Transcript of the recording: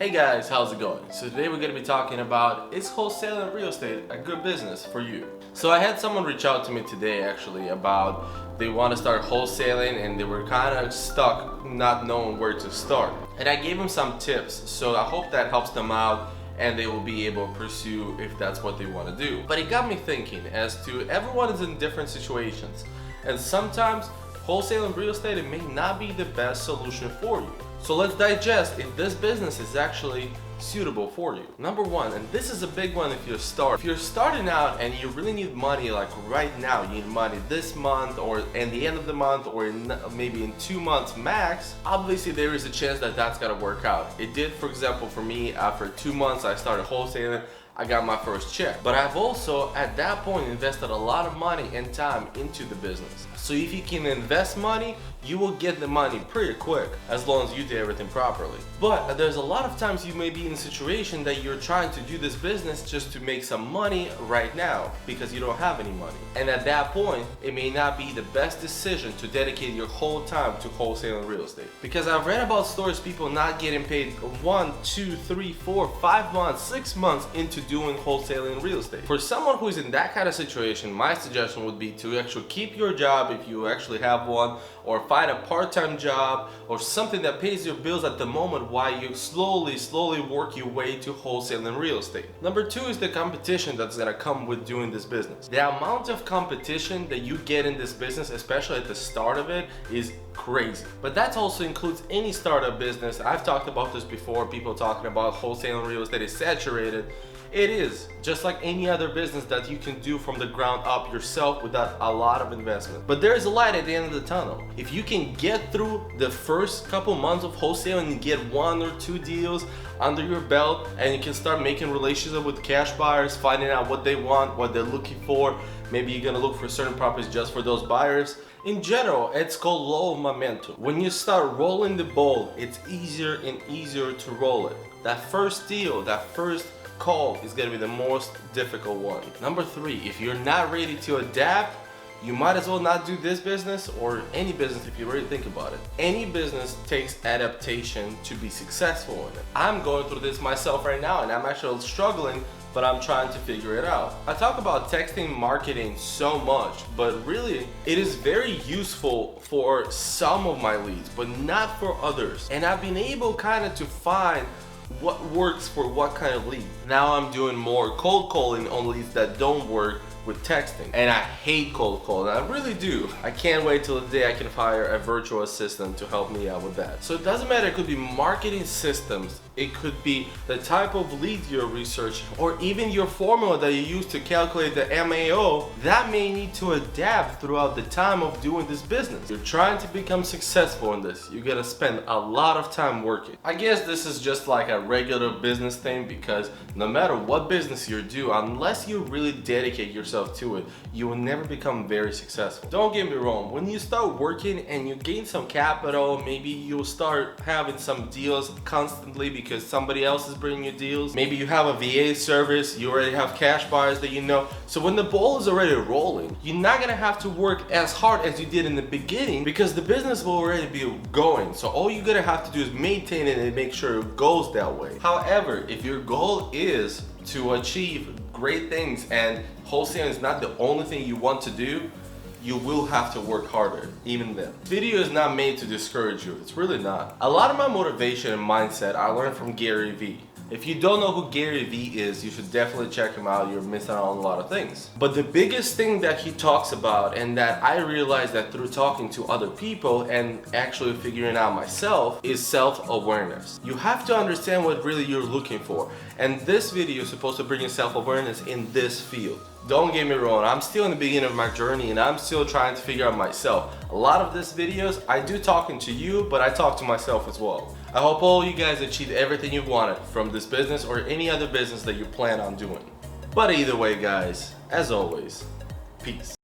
Hey guys, how's it going? So today we're going to be talking about, is wholesaling real estate a good business for you? So I had someone reach out to me today actually about they want to start wholesaling and they were kind of stuck not knowing where to start. And I gave them some tips, so I hope that helps them out and they will be able to pursue if that's what they want to do. But it got me thinking as to everyone is in different situations, and sometimes wholesaling real estate, it may not be the best solution for you. So let's digest if this business is actually suitable for you. Number one, and this is a big one if you're starting out and you really need money like right now, you need money this month or at the end of the month or maybe in 2 months max, obviously there is a chance that that's gonna work out. It did, for example, for me. After 2 months I started wholesaling, I got my first check. But I've also at that point invested a lot of money and time into the business. So if you can invest money, you will get the money pretty quick as long as you do everything properly. But there's a lot of times you may be in a situation that you're trying to do this business just to make some money right now because you don't have any money. And at that point, it may not be the best decision to dedicate your whole time to wholesaling real estate. Because I've read about stories, people not getting paid 1, 2, 3, 4, 5 months, 6 months into doing wholesaling real estate. For someone who is in that kind of situation, my suggestion would be to actually keep your job if you actually have one, or find a part-time job or something that pays your bills at the moment while you slowly work your way to wholesaling real estate. Number two is the competition that's gonna come with doing this business. The amount of competition that you get in this business, especially at the start of it, is crazy. But that also includes any startup business. I've talked about this before, people talking about wholesaling real estate is saturated. It is, just like any other business that you can do from the ground up yourself without a lot of investment. But there is a light at the end of the tunnel. If you can get through the first couple months of wholesaling and get 1 or 2 deals under your belt, and you can start making relationships with cash buyers, finding out what they want, what they're looking for. Maybe you're gonna look for certain properties just for those buyers. In general, it's called law of momentum. When you start rolling the ball, it's easier and easier to roll it. That first deal, that first call is going to be the most difficult one. Number 3, if you're not ready to adapt, you might as well not do this business or any business if you really think about it. Any business takes adaptation to be successful in it. I'm going through this myself right now and I'm actually struggling, but I'm trying to figure it out. I talk about texting marketing so much, but really it is very useful for some of my leads, but not for others. And I've been able kind of to find what works for what kind of lead. Now I'm doing more cold calling on leads that don't work with texting. And I hate cold calling, I really do. I can't wait till the day I can hire a virtual assistant to help me out with that. So it doesn't matter, it could be marketing systems, it could be the type of leads you're researching, or even your formula that you use to calculate the MAO, that may need to adapt throughout the time of doing this business. You're trying to become successful in this, you're gonna spend a lot of time working. I guess this is just like a regular business thing, because no matter what business you do, unless you really dedicate yourself to it, you will never become very successful. Don't get me wrong, when you start working and you gain some capital, maybe you'll start having some deals constantly because somebody else is bringing you deals. Maybe you have a VA service, you already have cash buyers that you know. So when the ball is already rolling, you're not gonna have to work as hard as you did in the beginning because the business will already be going. So all you're gonna have to do is maintain it and make sure it goes that way. However, if your goal is to achieve great things and wholesaling is not the only thing you want to do, you will have to work harder, even then. This video is not made to discourage you, it's really not. A lot of my motivation and mindset I learned from Gary Vee. If you don't know who Gary Vee is, you should definitely check him out. You're missing out on a lot of things. But the biggest thing that he talks about, and that I realized that through talking to other people and actually figuring out myself, is self-awareness. You have to understand what really you're looking for. And this video is supposed to bring you self-awareness in this field. Don't get me wrong, I'm still in the beginning of my journey and I'm still trying to figure out myself. A lot of these videos, I do talking to you, but I talk to myself as well. I hope all you guys achieve everything you wanted from this business or any other business that you plan on doing. But either way guys, as always, peace.